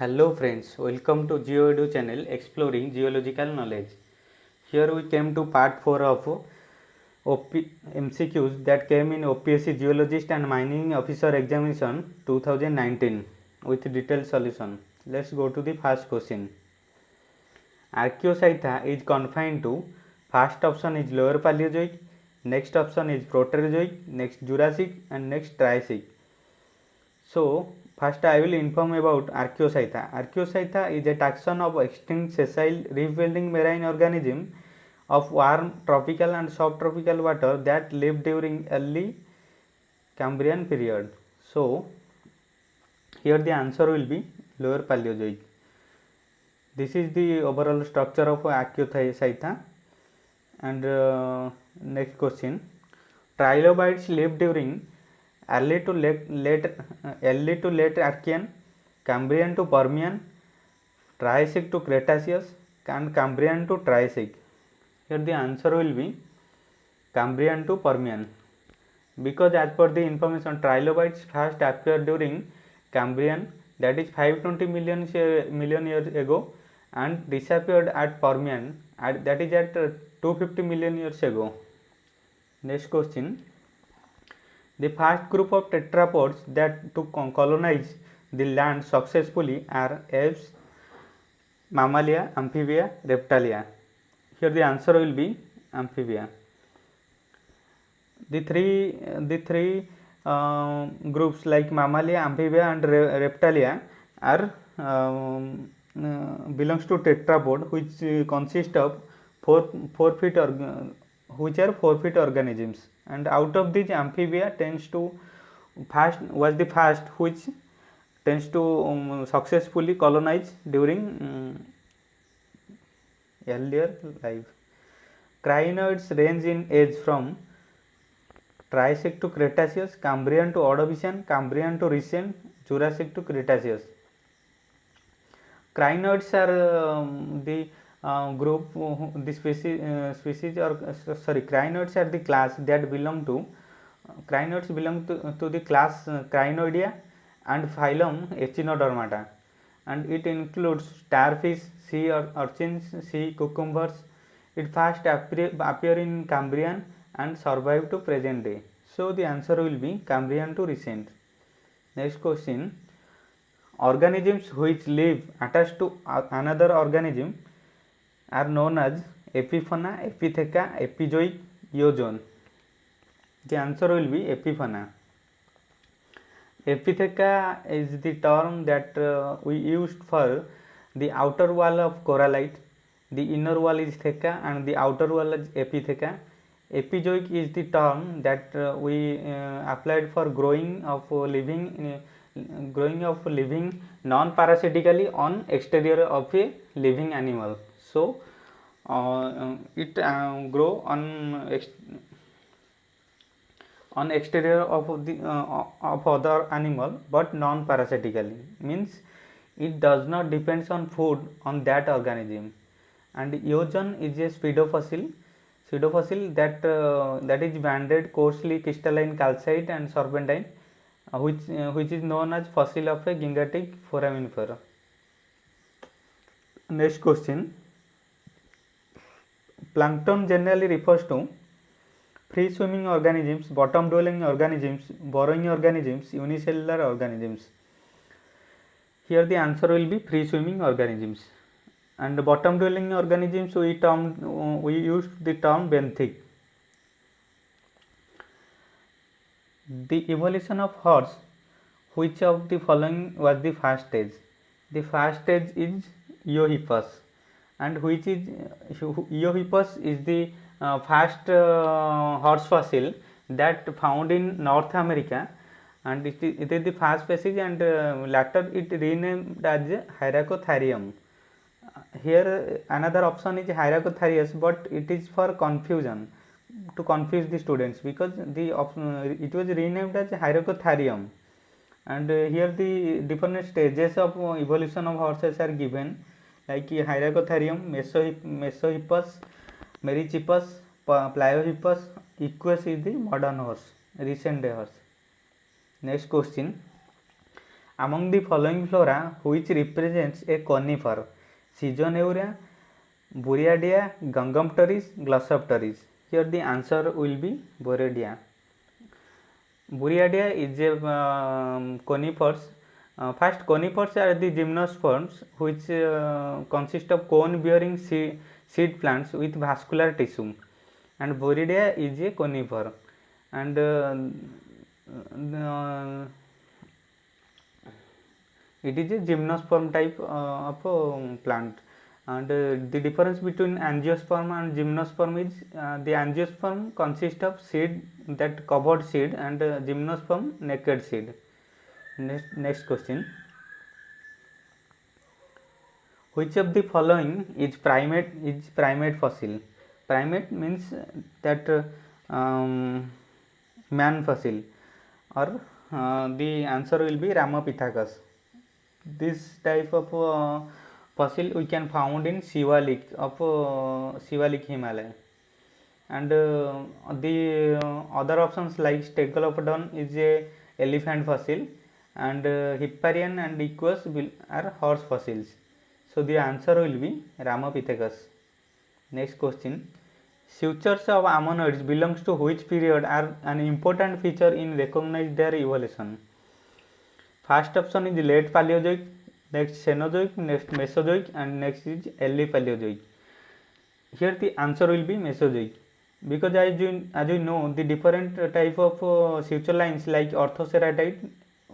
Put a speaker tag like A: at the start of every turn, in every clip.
A: Hello friends, welcome to GeoEdu channel exploring geological knowledge. Here we came to part 4 of MCQs that came in OPSC Geologist and Mining Officer Examination 2019 with detailed solution. Let's go to the first question. Archaeophyta is confined to first option is Lower Paleozoic, next option is Proterozoic, next Jurassic and next Triassic. So first I will inform about Archaeophyta. Archaeophyta is a taxon of extinct sessile reef-building marine organism of warm tropical and subtropical water that lived during early Cambrian period. So here the answer will be Lower Paleozoic. This is the overall structure of Archaeophyta. And next question, trilobites lived during early to late Archean, Cambrian to Permian, Triassic to Cretaceous and Cambrian to Triassic. Here the answer will be Cambrian to Permian, because as per the information trilobites first appeared during Cambrian, that is 520 million years ago, and disappeared at Permian, that is at 250 million years ago. Next question, the first group of tetrapods that to colonize the land successfully are apes, Mammalia, Amphibia, Reptilia. Here the answer will be Amphibia. The three groups like Mammalia, Amphibia and Reptilia are belongs to tetrapod, which consist of four feet organisms, and out of these Amphibia was the first which tends to successfully colonize during earlier life. Crinoids range in age from Triassic to Cretaceous, Cambrian to Ordovician, Cambrian to recent, Jurassic to Cretaceous. Crinoids are the group, the species or crinoids are the class that belong to the class Crinoidea and phylum Echinodermata, and it includes starfish, sea urchins, sea cucumbers. It first appear in Cambrian and survive to present day. So the answer will be Cambrian to recent. Next question, organisms which live attached to another organism are known as Epifauna, Epitheca, Epizoic, Eozoan. The answer will be Epifauna. Epitheca is the term that we used for the outer wall of corallite. The inner wall is theca and the outer wall is epitheca. Epizoic is the term that we applied for growing of living non-parasitically on exterior of a living animal. So it grow on exterior of the of other animal, but non-parasitically, means it does not depends on food on that organism. And Eozoan is a pseudofossil that is banded coarsely crystalline calcite and serpentine, which is known as fossil of a gingitic foraminifera. Next question, plankton generally refers to free swimming organisms, bottom dwelling organisms, burrowing organisms, unicellular organisms. Here the answer will be free swimming organisms. And bottom dwelling organisms we used the term benthic. The evolution of horse, which of the following was the first stage? The first stage is Eohippus, and which is Eohippus is the first horse fossil that found in North America, and it is the first species, and later it renamed as Hyracotherium. Here another option is Hyracotherius, but it is for confusion, to confuse the students, because it was renamed as Hyracotherium. And here the different stages of evolution of horses are given, like Hyracotherium, Mesohippus, Merychippus, Pliohippus, Equus is the modern horse, recent day horse. Next question, among the following flora which represents a conifer: Sijoneuria, Buriadia, Gangapteris, Glossopteris. Here the answer will be Buriadia. Buriadia is a conifers. First, conifers are the gymnosperms which consist of cone-bearing seed plants with vascular tissue, and Buriadia is a conifer, and it is a gymnosperm type of plant. And the difference between angiosperm and gymnosperm is the angiosperm consists of seed, that covered seed, and gymnosperm naked seed. Next question: which of the following is primate fossil? Primate means that man fossil, or the answer will be Ramapithecus. This type of fossil we can found in Shivalik of Shivalik Himalaya. And the other options like Stegoplodon is a elephant fossil, and Hipparion and Equus are horse fossils. So the answer will be Ramapithecus. Next question: sutures of ammonites belongs to which period are an important feature in recognize their evolution? First option is late Paleozoic, next Cenozoic, next Mesozoic, and next is early Paleozoic. Here the answer will be Mesozoic, because as you know, the different type of suture lines like orthoceratite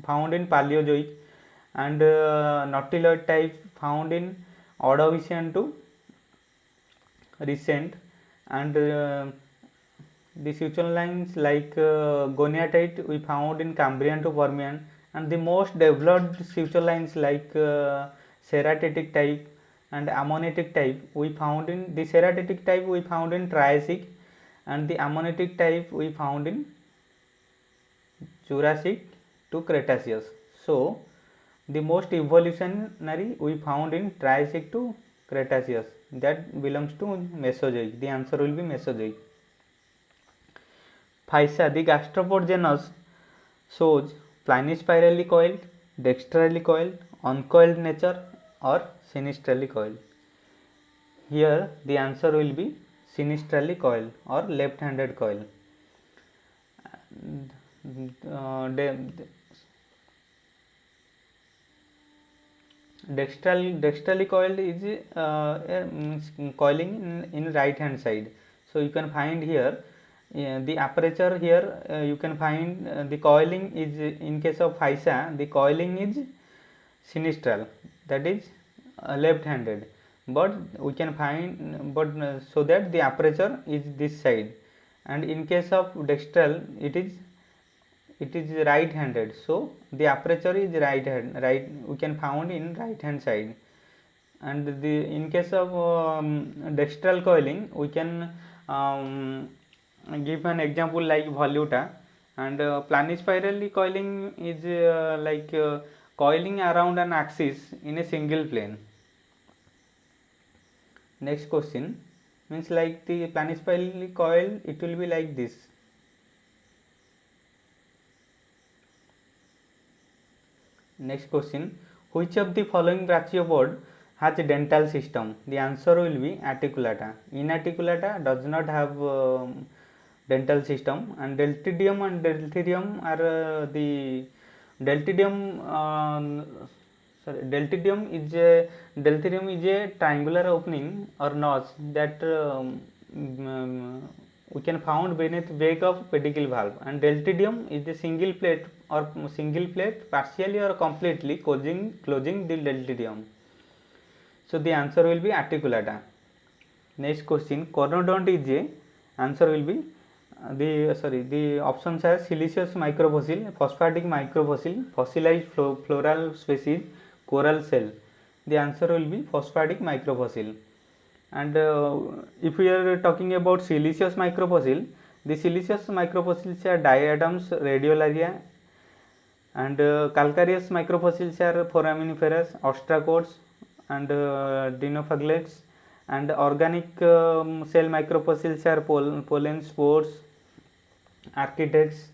A: found in Paleozoic, and nautiloid type found in Ordovician to recent, and the suture lines like goniatite we found in Cambrian to Permian, and the most developed suture lines like ceratitic type and ammonitic type we found in the ceratitic type we found in Triassic, and the ammonitic type we found in Jurassic to Cretaceous. So the most evolutionary we found in Triassic to Cretaceous, that belongs to Mesozoic. The answer will be Mesozoic. Physa, the gastropod genus, shows planispirally coiled, dextrally coiled, uncoiled nature, or sinistrally coiled. Here the answer will be sinistrally coiled or left-handed coil. Dextrally coiled is coiling in right hand side. So you can find here the aperture here, you can find the coiling is, in case of Physa, the coiling is sinistral, that is left handed, but we can find so that the aperture is this side, and in case of dextral it is right handed, so the aperture is right we can found in right hand side. And the in case of dextral coiling we can give an example like Voluta, and planispirally coiling is coiling around an axis in a single plane. Next question means like the planispirally coil, it will be like this. Next question: which of the following brachiopod has a dental system? The answer will be Articulata. Inarticulata does not have dental system, and Deltidium and Delthidium are the Deltidium. Delthidium is a triangular opening or notch that we can found beneath wake of pedicle valve, and Deltidium is the single plate partially or completely closing the Deltidium. So the answer will be Articulata. Next question: Conodont is a, answer will be the options are siliceous microfossil, phosphatic microfossil, fossilized floral species, coral shell. The answer will be phosphatic microfossil. And if we are talking about siliceous microfossil, the siliceous microfossils are diatoms, radiolaria, and calcareous microfossils are foraminiferous, ostracods, and dinoflagellates, and organic cell microfossils are pollen, spores, architects.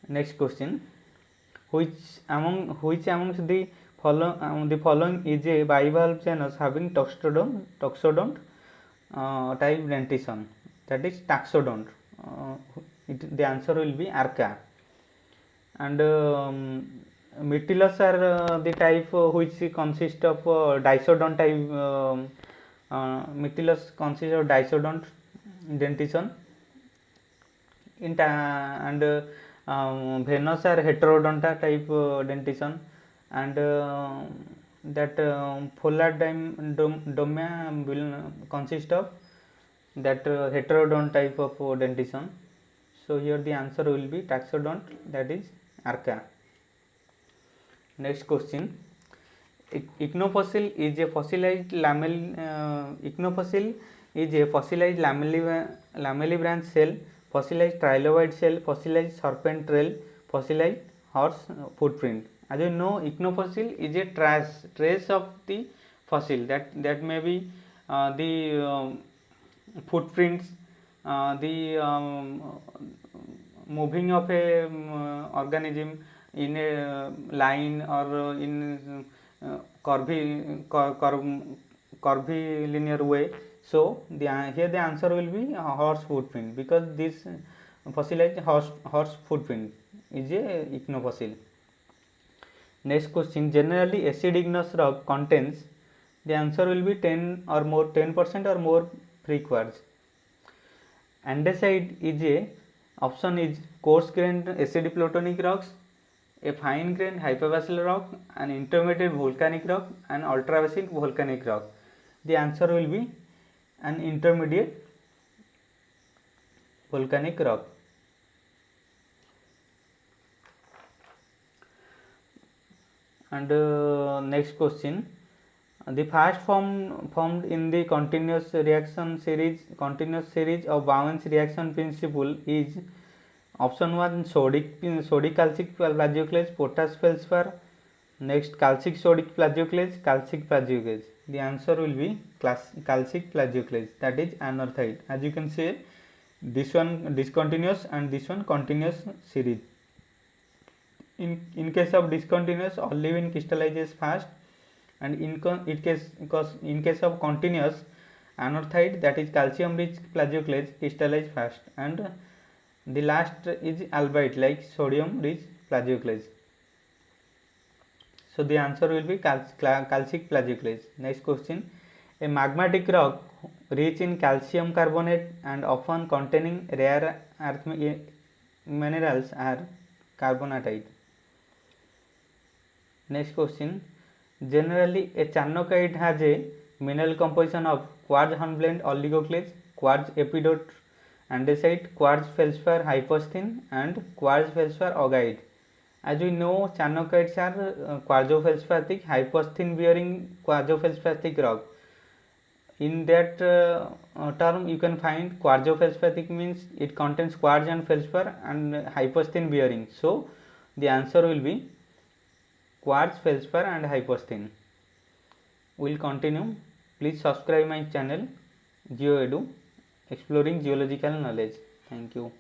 A: Next question: which amongst the following is a bivalve genus having toxodont type dentition, that is taxodont. The answer will be Arca. And Mytilus are the type which consist of disodont type. Mytilus consists of disodont dentition. And Venus are heterodonta type dentition, and that Pholadomia will consist of that heterodont type of dentition. So here the answer will be taxodont, that is Arca. Next question. Ichthyophossil is a fossilized lamellibranch cell, fossilized trilobite cell, fossilized serpent trail, fossilized horse footprint. As you know, ichthyophossil is a trace of the fossil, that may be the footprints, the moving of a organism in a line or in curvilinear way. So here the answer will be horse footprint, because this fossilized horse footprint is a ichthyophossil. Next question. Generally acid igneous rock contains, the answer will be 10% or more free quartz. Andesite is a option is coarse grained acidic plutonic rocks, a fine grained hypobasal rock, an intermediate volcanic rock, and ultrabasic volcanic rock. The answer will be an intermediate volcanic rock. And next question. The first formed in the continuous series of Bowen's reaction principle is option 1 sodic calcic plagioclase, potash feldspar. Next, calcic sodic plagioclase, calcic plagioclase. The answer will be calcic plagioclase, that is anorthite. As you can see, this one discontinuous and this one continuous series. In case of discontinuous, olivine crystallizes fast, and in case of continuous, anorthite, that is calcium rich plagioclase, crystallize fast, and the last is albite, like sodium rich plagioclase. So the answer will be calcic plagioclase. Next question. A magmatic rock rich in calcium carbonate and often containing rare earth minerals are carbonatite. Next question. Generally, a charnockite has a mineral composition of quartz hornblende oligoclase, quartz epidote andesite, quartz feldspar hyposthene, and quartz feldspar augite. As we know, charnockites are quartzo-feldspathic hyposthene bearing quartzo-feldspathic rock. In that term, you can find quartzo-feldspathic means it contains quartz and feldspar, and hyposthene bearing. So the answer will be quartz, feldspar, and hyposthene. We will continue. Please subscribe my channel GeoEdu, exploring geological knowledge. Thank you.